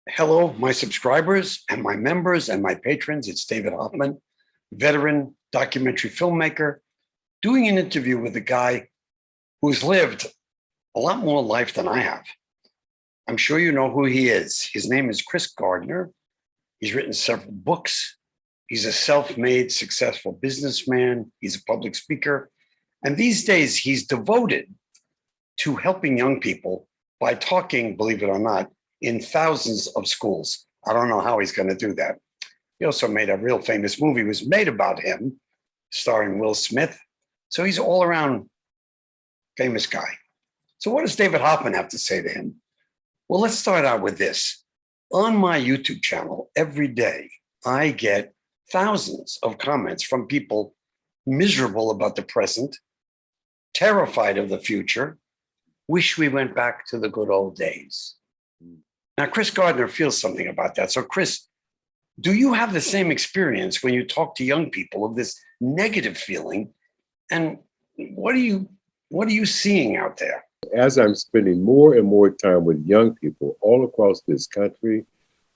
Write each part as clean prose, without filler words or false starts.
Hello, my subscribers and my members and my patrons. It's David Hoffman, veteran documentary filmmaker, doing an interview with a guy who's lived a lot more life than I have. I'm sure you know who he is. His name is Chris Gardner. He's written several books. He's a self-made, successful businessman. He's a public speaker. And these days, he's devoted to helping young people by talking, believe it or not, in thousands of schools. I don't know how he's going to do that. He also made a real famous movie, was made about him, starring Will Smith. So he's all around famous guy. So what does David Hoffman have to say to him? Well, let's start out with this. On my YouTube channel, every day, I get thousands of comments from people miserable about the present, terrified of the future, wish we went back to the good old days. Now, Chris Gardner feels something about that. So, Chris, do you have the same experience when you talk to young people of this negative feeling? And what are you seeing out there? As I'm spending more and more time with young people all across this country,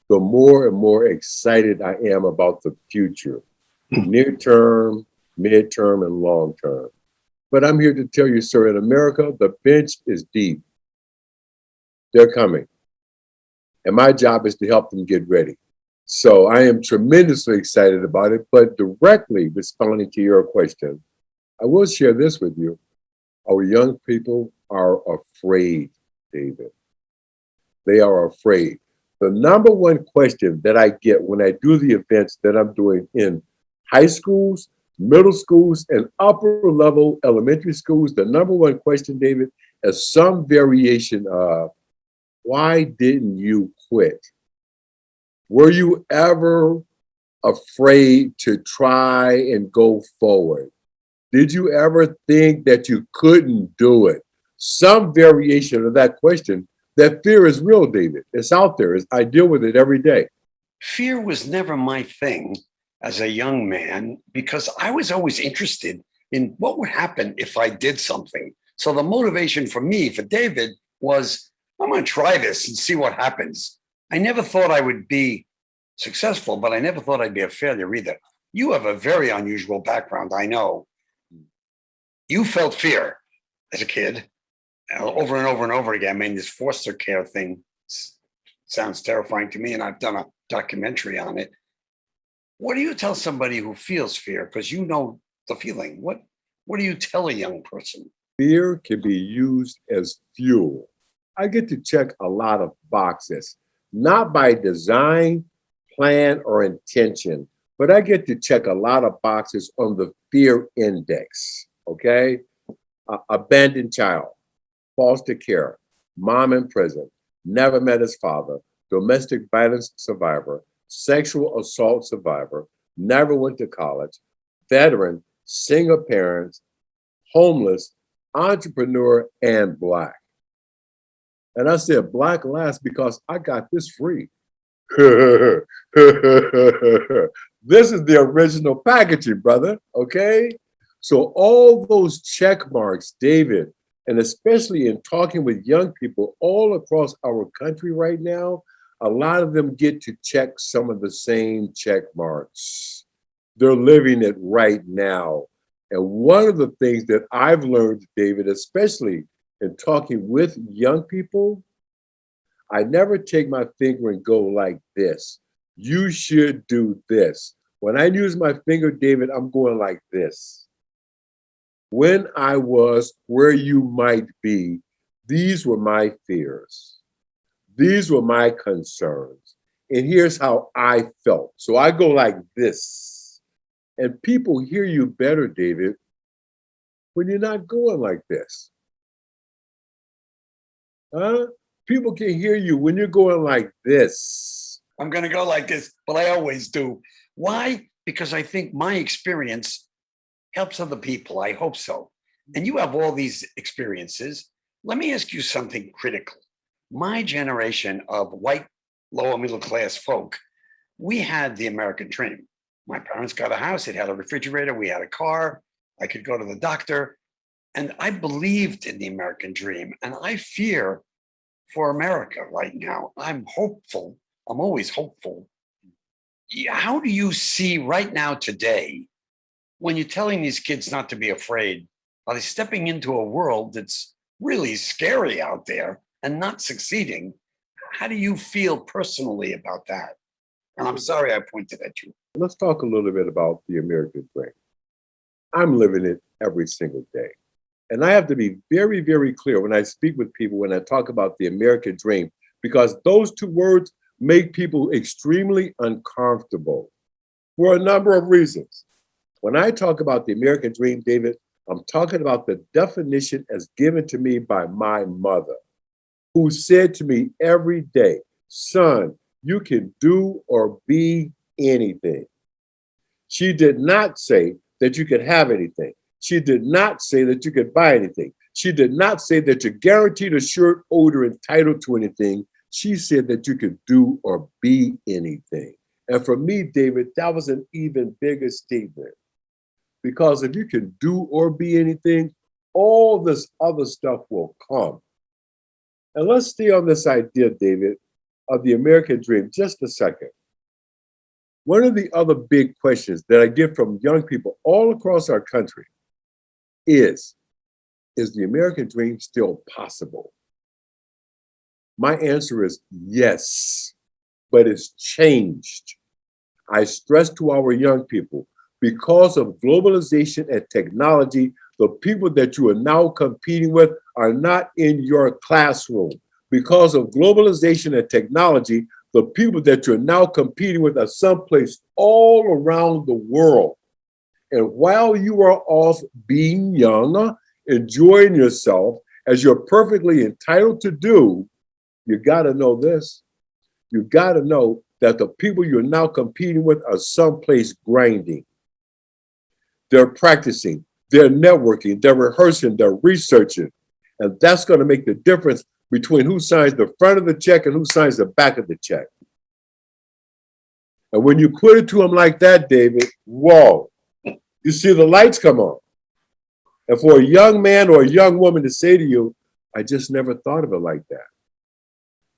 the more and more excited I am about the future, near term, mid-term, and long term. But I'm here to tell you, sir, in America, the bench is deep. They're coming. And my job is to help them get ready. So I am tremendously excited about it, but directly responding to your question, I will share this with you. Our young people are afraid, David. They are afraid. The number one question that I get when I do the events that I'm doing in high schools, middle schools, and upper level elementary schools, the number one question, David, is some variation of, why didn't you quit? Were you ever afraid to try and go forward? Did you ever think that you couldn't do it? Some variation of that question. That fear is real, David. It's out there. I deal with it every day. Fear was never my thing as a young man because I was always interested in what would happen if I did something. So the motivation for me, for David, was I'm going to try this and see what happens. I never thought I would be successful, but I never thought I'd be a failure either. You have a very unusual background, I know. You felt fear as a kid over and over and over again. I mean, this foster care thing sounds terrifying to me, and I've done a documentary on it. What do you tell somebody who feels fear? Because you know the feeling. What do you tell a young person? Fear can be used as fuel. I get to check a lot of boxes, not by design, plan, or intention, but I get to check a lot of boxes on the fear index, okay? Abandoned child, foster care, mom in prison, never met his father, domestic violence survivor, sexual assault survivor, never went to college, veteran, single parents, homeless, entrepreneur, and Black. And I said Black last because I got this free. This is the original packaging, brother, okay? So all those check marks, David, and especially in talking with young people all across our country right now, a lot of them get to check some of the same check marks. They're living it right now. And one of the things that I've learned, David, especially in talking with young people, I never take my finger and go like this. You should do this. When I use my finger, David, I'm going like this. When I was where you might be, these were my fears. These were my concerns. And here's how I felt. So I go like this. And people hear you better, David, when you're not going like this. Huh? People can hear you when you're going like this. I'm going to go like this, but I always do. Why? Because I think my experience helps other people. I hope so. And you have all these experiences. Let me ask you something critical. My generation of white, lower middle class folk, we had the American dream. My parents got a house. It had a refrigerator. We had a car. I could go to the doctor. And I believed in the American dream. And I fear for America right now. I'm hopeful I'm always hopeful. How do you see right now today, when you're telling these kids not to be afraid, are they stepping into a world that's really scary out there and not succeeding? How do you feel personally about that? And I'm sorry I pointed at you. Let's talk a little bit about the American dream. I'm living it every single day. And I have to be very, very clear when I speak with people, when I talk about the American dream, because those two words make people extremely uncomfortable for a number of reasons. When I talk about the American dream, David, I'm talking about the definition as given to me by my mother, who said to me every day, son, you can do or be anything. She did not say that you could have anything. She did not say that you could buy anything. She did not say that you're guaranteed, assured, owed, or entitled to anything. She said that you could do or be anything. And for me, David, that was an even bigger statement. Because if you can do or be anything, all this other stuff will come. And let's stay on this idea, David, of the American dream just a second. One of the other big questions that I get from young people all across our country is the American dream still possible? My answer is yes, but it's changed. I stress to our young people, because of globalization and technology, the people that you are now competing with are not in your classroom. Because of globalization and technology, the people that you're now competing with are someplace all around the world. And while you are off being young, enjoying yourself, as you're perfectly entitled to do, you got to know this. You got to know that the people you're now competing with are someplace grinding. They're practicing, they're networking, they're rehearsing, they're researching. And that's going to make the difference between who signs the front of the check and who signs the back of the check. And when you put it to them like that, David, whoa, you see the lights come on. And for a young man or a young woman to say to you, I just never thought of it like that.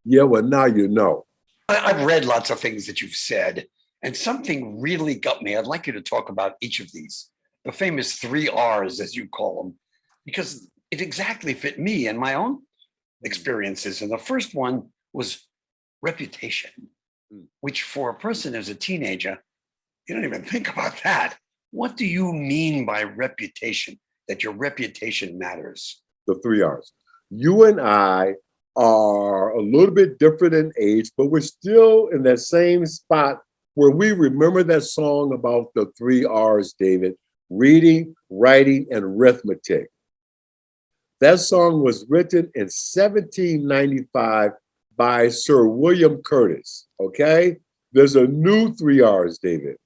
Yeah, well, now you know. I've read lots of things that you've said, and something really got me. I'd like you to talk about each of these, the famous 3 R's, as you call them, because it exactly fit me and my own experiences. And the first one was reputation, which for a person as a teenager, you don't even think about that. What do you mean by reputation, that your reputation matters? The 3 R's. You and I are a little bit different in age, but we're still in that same spot where we remember that song about the 3 R's, David: reading, writing, and arithmetic. That song was written in 1795 by Sir William Curtis, okay? There's a new 3 R's, David.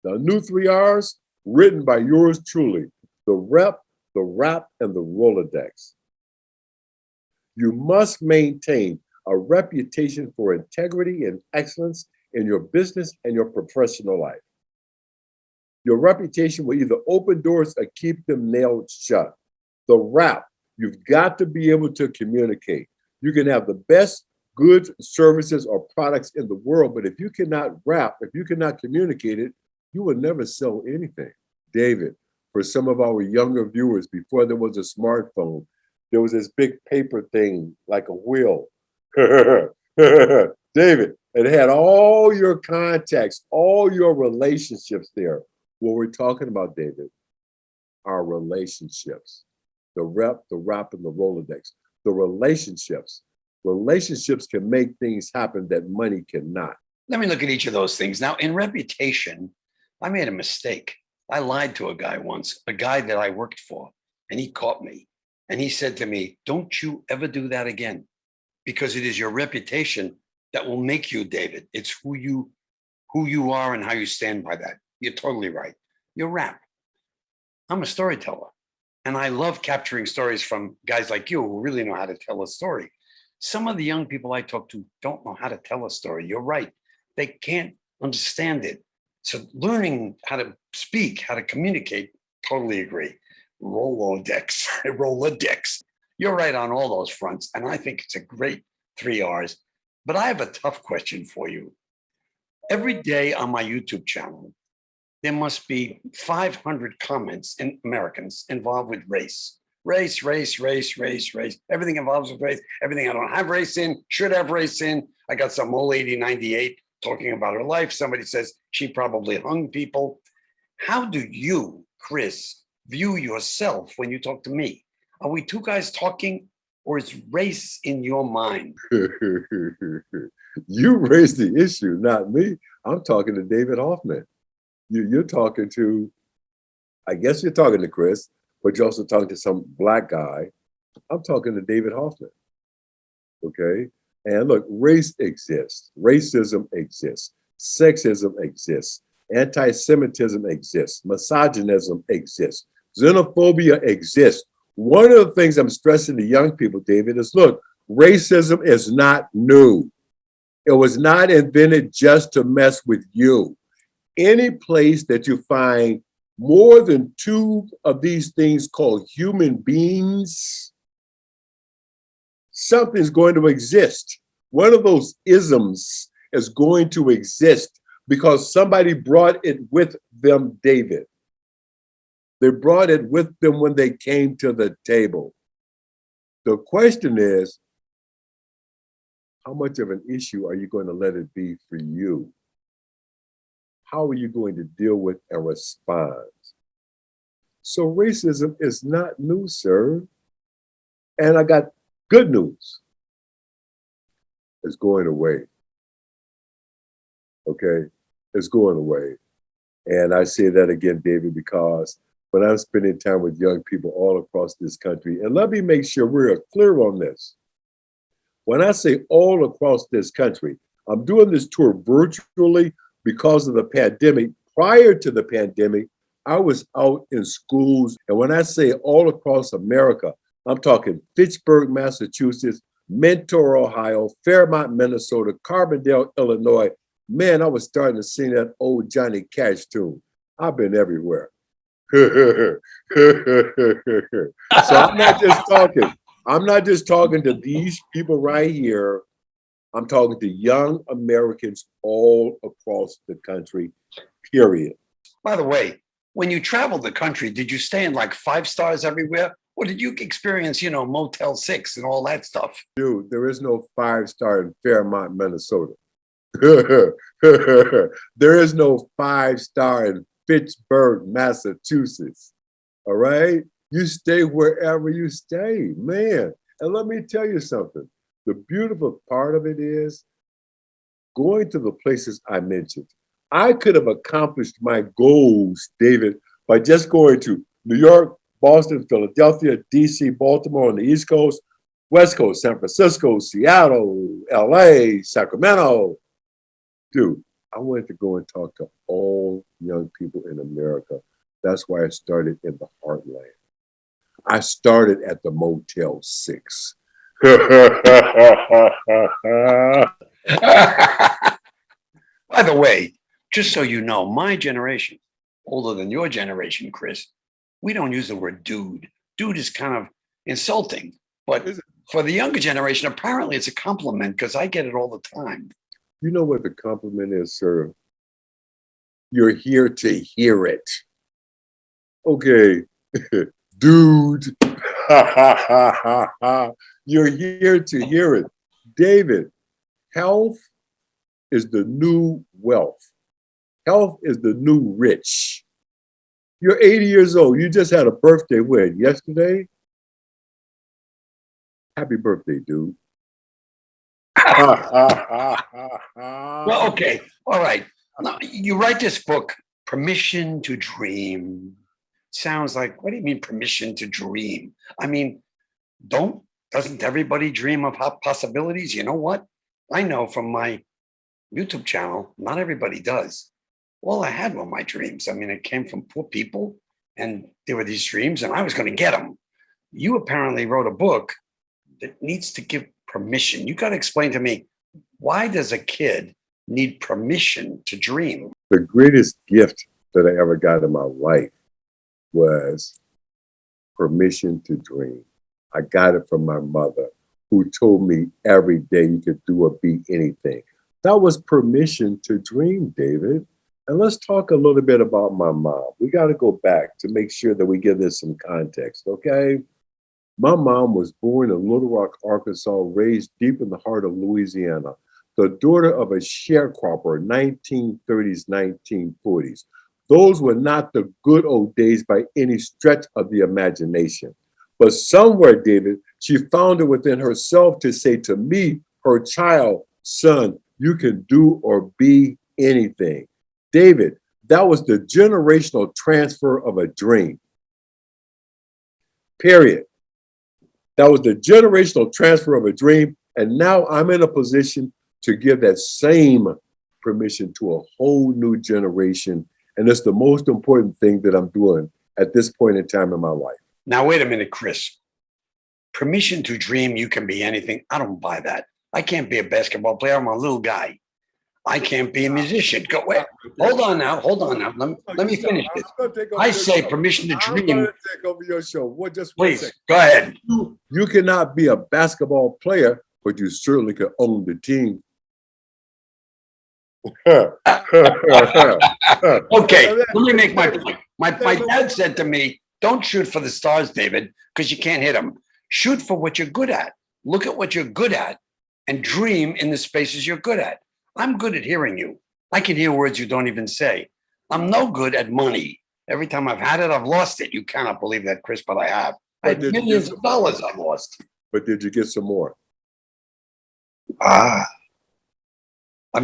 The new 3 R's written by yours truly, the rep, the rap, and the Rolodex. You must maintain a reputation for integrity and excellence in your business and your professional life. Your reputation will either open doors or keep them nailed shut. The rap, you've got to be able to communicate. You can have the best goods, services, or products in the world, but if you cannot rap, if you cannot communicate it, you will never sell anything. David, for some of our younger viewers, before there was a smartphone, there was this big paper thing like a wheel. David, it had all your contacts, all your relationships there. What we're talking about, David, are relationships. The rep, the rap, and the Rolodex. The relationships. Relationships can make things happen that money cannot. Let me look at each of those things. Now, in reputation, I made a mistake. I lied to a guy once, a guy that I worked for, and he caught me. And he said to me, don't you ever do that again, because it is your reputation that will make you, David. It's who you are and how you stand by that. You're totally right. You're rap. I'm a storyteller, and I love capturing stories from guys like you who really know how to tell a story. Some of the young people I talk to don't know how to tell a story. You're right. They can't understand it. So learning how to speak, how to communicate, totally agree. Rolodex, Rolodex. You're right on all those fronts. And I think it's a great 3 R's. But I have a tough question for you. Every day on my YouTube channel, there must be 500 comments in Americans involved with race. Race, race, race, race, race. Everything involves with race. Everything I don't have race in, should have race in. I got some old lady, 98, talking about her life. Somebody says she probably hung people. How do you, Chris, view yourself when you talk to me? Are we two guys talking, or is race in your mind? You raised the issue, not me. I'm talking to David Hoffman. You're talking to, I guess you're talking to Chris, but you're also talking to some black guy. I'm talking to David Hoffman. Okay. And look, race exists. Racism exists. Sexism exists. Anti-Semitism exists. Misogynism exists. Xenophobia exists. One of the things I'm stressing to young people, David, is look, racism is not new. It was not invented just to mess with you. Any place that you find more than two of these things called human beings, something's going to exist. One of those isms is going to exist because somebody brought it with them, David. They brought it with them when they came to the table. The question is, how much of an issue are you going to let it be for you? How are you going to deal with and respond? So racism is not new, sir. And I got good news. It's going away. Okay? It's going away. And I say that again, David, because when I'm spending time with young people all across this country, and let me make sure we're clear on this. When I say all across this country, I'm doing this tour virtually because of the pandemic. Prior to the pandemic, I was out in schools. And when I say all across America, I'm talking Fitchburg, Massachusetts, Mentor, Ohio, Fairmont, Minnesota, Carbondale, Illinois. Man, I was starting to sing that old Johnny Cash tune. I've been everywhere. So I'm not just talking to these people right here. I'm talking to young Americans all across the country, period. By the way, when you traveled the country, did you stay in like 5 stars everywhere? Or did you experience, Motel 6 and all that stuff? Dude, there is no 5-star in Fairmont, Minnesota. There is no 5-star in Fitchburg, Massachusetts. All right? You stay wherever you stay, man. And let me tell you something. The beautiful part of it is going to the places I mentioned. I could have accomplished my goals, David, by just going to New York, Boston, Philadelphia, DC, Baltimore on the East Coast, West Coast, San Francisco, Seattle, LA, Sacramento. Dude, I wanted to go and talk to all young people in America. That's why I started in the heartland. I started at the Motel 6. By the way, just so you know, my generation, older than your generation, Chris, we don't use the word dude. Dude is kind of insulting. But for the younger generation, apparently it's a compliment because I get it all the time. You know what the compliment is, sir? You're here to hear it. Okay, dude. You're here to hear it. David, health is the new wealth. Health is the new rich. You're 80 years old. You just had a birthday when? Yesterday? Happy birthday, dude. Well, okay. All right. Now, you write this book, Permission to Dream. Sounds like, what do you mean permission to dream? I mean, doesn't everybody dream of possibilities? You know what? I know from my YouTube channel, not everybody does. All I had were my dreams. I mean, it came from poor people and there were these dreams and I was going to get them. You apparently wrote a book that needs to give permission. You got to explain to me, why does a kid need permission to dream? The greatest gift that I ever got in my life was permission to dream. I got it from my mother. who told me every day you could do or be anything. That was permission to dream, David. And let's talk a little bit about my mom. We got to go back to make sure that we give this some context, okay? My mom was born in Little Rock, Arkansas, raised deep in the heart of Louisiana, the daughter of a sharecropper, 1930s, 1940s. Those were not the good old days by any stretch of the imagination. But somewhere, David, she found it within herself to say to me, her child, son, you can do or be anything. David, that was the generational transfer of a dream. Period. That was the generational transfer of a dream. And now I'm in a position to give that same permission to a whole new generation. And it's the most important thing that I'm doing at this point in time in my life. Now, wait a minute, Chris. Permission to dream, you can be anything. I don't buy that. I can't be a basketball player. I'm a little guy. I can't be a musician. Go away. Hold on now. Let me finish this. I say permission to dream. I'm going to take over your show. What? Just please, go ahead. You cannot be a basketball player, but you certainly can own the team. Okay, let me make my point. My dad said to me, don't shoot for the stars, David, because you can't hit them. Shoot for what you're good at. Look at what you're good at and dream in the spaces you're good at. I'm good at hearing you. I can hear words you don't even say. I'm no good at money. Every time I've had it, I've lost it. You cannot believe that, Chris, but I have. I had millions of dollars I've lost. But did you get some more? I'm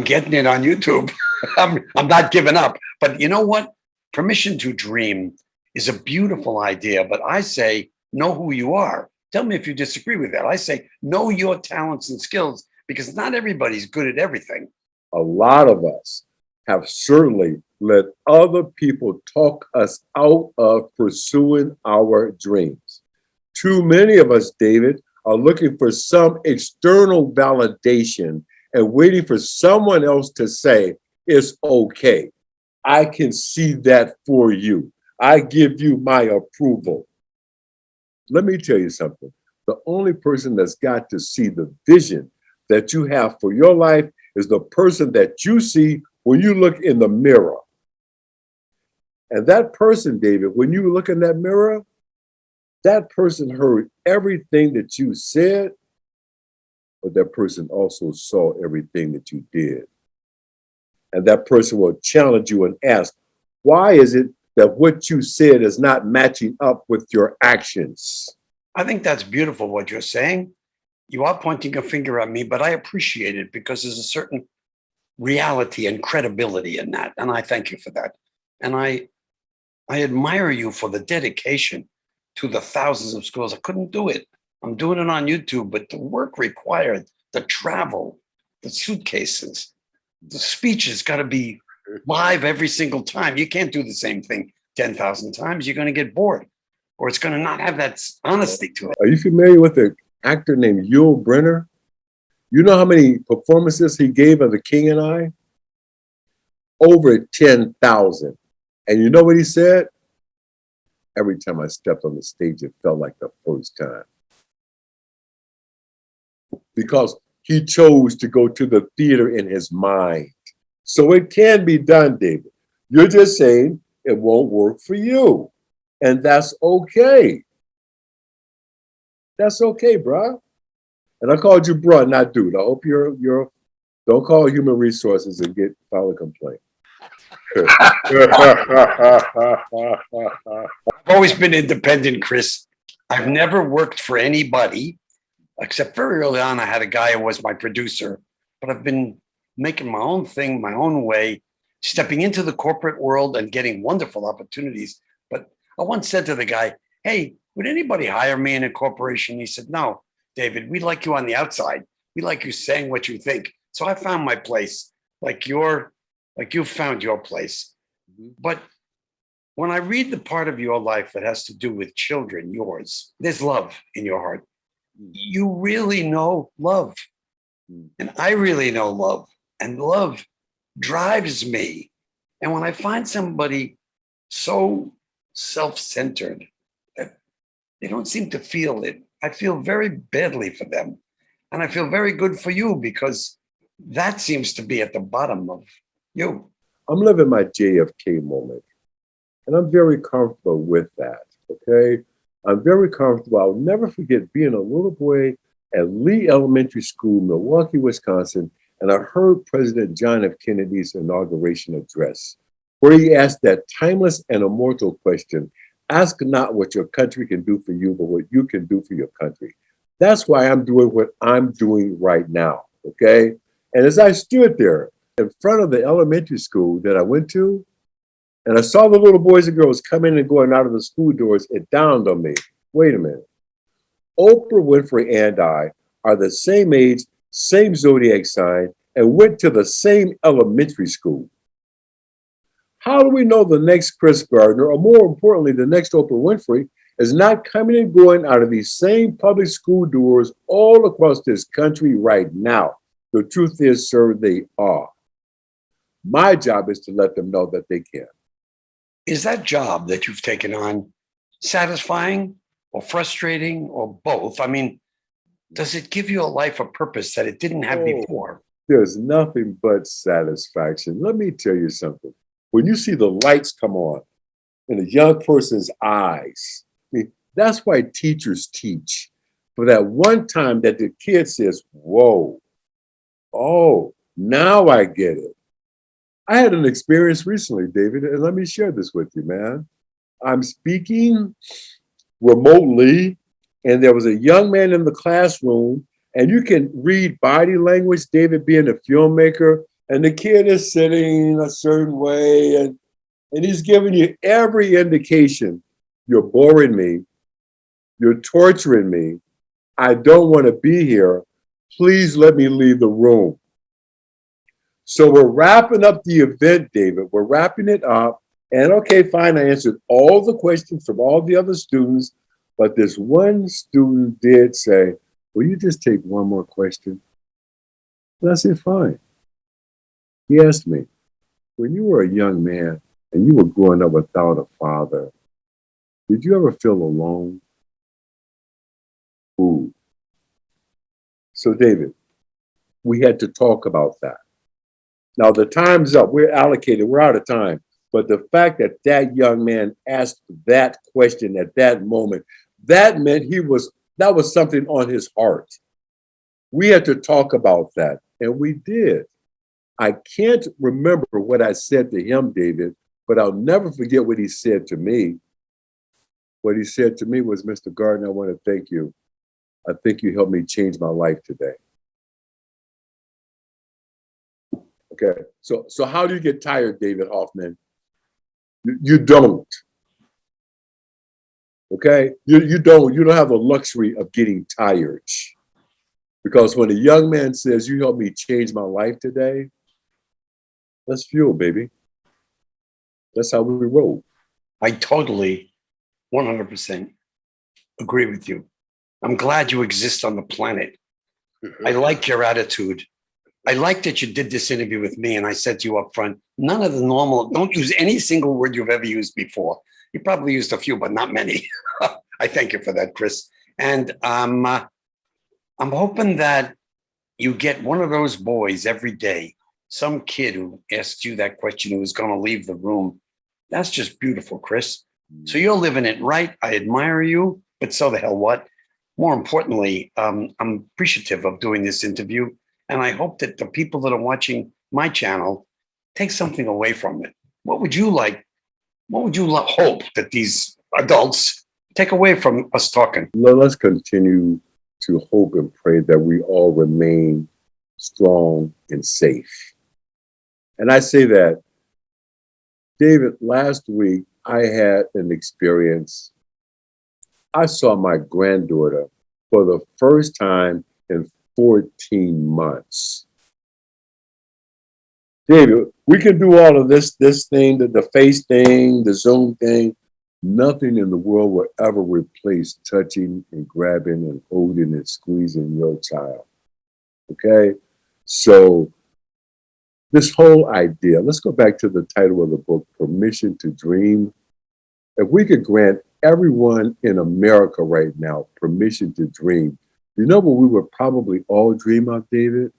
getting it on YouTube. I'm not giving up. But you know what? Permission to dream is a beautiful idea. But I say, know who you are. Tell me if you disagree with that. I say, know your talents and skills, because not everybody's good at everything. A lot of us have certainly let other people talk us out of pursuing our dreams. Too many of us, David, are looking for some external validation and waiting for someone else to say, it's okay. I can see that for you. I give you my approval. Let me tell you something. The only person that's got to see the vision that you have for your life is the person that you see when you look in the mirror. And that person, David, when you look in that mirror, that person heard everything that you said, but that person also saw everything that you did. And that person will challenge you and ask, why is it that what you said is not matching up with your actions? I think that's beautiful what you're saying. You are pointing a finger at me, but I appreciate it because there's a certain reality and credibility in that. And I thank you for that. And I admire you for the dedication to the thousands of schools. I couldn't do it. I'm doing it on YouTube, but the work required, the travel, the suitcases, the speeches got to be live every single time. You can't do the same thing 10,000 times. You're going to get bored, or it's going to not have that honesty to it. Are you familiar with an actor named Yul Brynner? You know how many performances he gave of The King and I? Over 10,000. And you know what he said? Every time I stepped on the stage, it felt like the first time. Because he chose to go to the theater in his mind. So it can be done, David. You're just saying it won't work for you. And that's okay. That's okay, bruh. And I called you bruh, not dude. I hope you're don't call human resources and file a complaint. I've always been independent, Chris. I've never worked for anybody, except very early on. I had a guy who was my producer, but I've been making my own thing, my own way, stepping into the corporate world and getting wonderful opportunities. But I once said to the guy, hey, would anybody hire me in a corporation? He said, no, David, we like you on the outside. We like you saying what you think. So I found my place, like you found your place. But when I read the part of your life that has to do with children, yours, there's love in your heart. You really know love. And I really know love. And love drives me. And when I find somebody so self-centered that they don't seem to feel it, I feel very badly for them. And I feel very good for you because that seems to be at the bottom of you. I'm living my JFK moment, and I'm very comfortable with that. Okay. I'm very comfortable. I'll never forget being a little boy at Lee Elementary School, Milwaukee, Wisconsin, and I heard President John F. Kennedy's inauguration address, where he asked that timeless and immortal question: ask not what your country can do for you, but what you can do for your country. That's why I'm doing what I'm doing right now. Okay. And as I stood there in front of the elementary school that I went to, and I saw the little boys and girls coming and going out of the school doors, it dawned on me, wait a minute. Oprah Winfrey and I are the same age, same zodiac sign, and went to the same elementary school. How do we know the next Chris Gardner, or more importantly, the next Oprah Winfrey, is not coming and going out of these same public school doors all across this country right now? The truth is, sir, they are. My job is to let them know that they can. Is that job that you've taken on satisfying or frustrating or both? I mean, does it give you a life of purpose that it didn't have before? There's nothing but satisfaction. Let me tell you something. When you see the lights come on in a young person's eyes, I mean, that's why teachers teach. For that one time that the kid says, whoa, oh, now I get it. I had an experience recently, David, and let me share this with you, man. I'm speaking remotely, and there was a young man in the classroom, and you can read body language, David being a filmmaker, and the kid is sitting a certain way, and he's giving you every indication. You're boring me. You're torturing me. I don't want to be here. Please let me leave the room. So we're wrapping up the event, David. We're wrapping it up. And okay, fine, I answered all the questions from all the other students, but this one student did say, will you just take one more question? And I said, fine. He asked me, when you were a young man and you were growing up without a father, did you ever feel alone? Ooh. So David, we had to talk about that. Now the time's up, we're allocated, we're out of time. But the fact that that young man asked that question at that moment, that meant that was something on his heart. We had to talk about that, and we did. I can't remember what I said to him, David, but I'll never forget what he said to me. What he said to me was, Mr. Gardner, I want to thank you. I think you helped me change my life today. Okay, so how do you get tired, David Hoffman? You don't. Okay, you don't have the luxury of getting tired, because when a young man says, you helped me change my life today, that's fuel, baby. That's how we roll. I totally 100% agree with you. I'm glad you exist on the planet. I like your attitude. I like that you did this interview with me, and I said to you up front, none of the normal, don't use any single word you've ever used before. You probably used a few, but not many. I thank you for that, Chris. And I'm hoping that you get one of those boys every day, some kid who asked you that question who was going to leave the room. That's just beautiful, Chris. So you're living it right. I admire you, but so the hell what? More importantly, I'm appreciative of doing this interview. And I hope that the people that are watching my channel take something away from it. What would you like? What would you hope that these adults take away from us talking? Let's continue to hope and pray that we all remain strong and safe. And I say that, David, last week I had an experience. I saw my granddaughter for the first time in 14 months. David, we can do all of this thing, the face thing, the Zoom thing. Nothing in the world will ever replace touching and grabbing and holding and squeezing your child. Okay? So this whole idea, let's go back to the title of the book, Permission to Dream. If we could grant everyone in America right now permission to dream, You know what we would probably all dream of, David?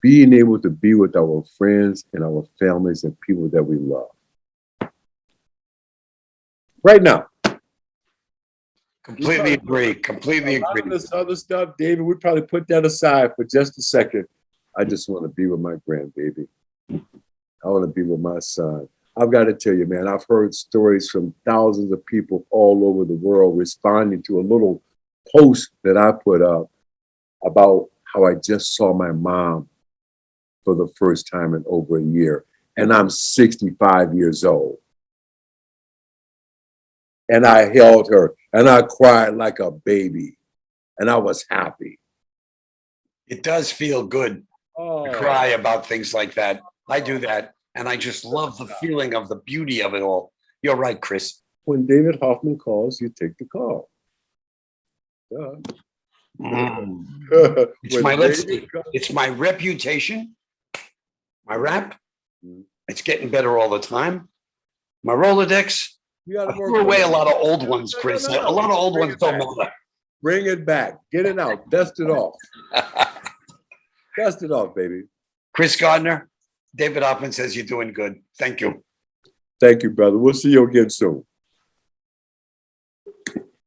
Being able to be with our friends and our families and people that we love. Right now. Completely agree. Completely A lot of agree. this other stuff, David, we probably put that aside for just a second. I just want to be with my grandbaby. I want to be with my son. I've got to tell you, man, I've heard stories from thousands of people all over the world responding to a little post that I put up about how I just saw my mom for the first time in over a year. And I'm 65 years old. And I held her and I cried like a baby. And I was happy. It does feel good to cry about things like that. I do that. And I just love the feeling of the beauty of it all. You're right, Chris. When David Hoffman calls, you take the call. It's my it's my reputation, my rap. It's getting better all the time. My Rolodex. I threw away a lot of old ones, Chris. A lot of old ones don't matter. Bring it back. Get it out. Dust it off. Dust it off, baby. Chris Gardner, David Hoffman says you're doing good. Thank you. Thank you, brother. We'll see you again soon.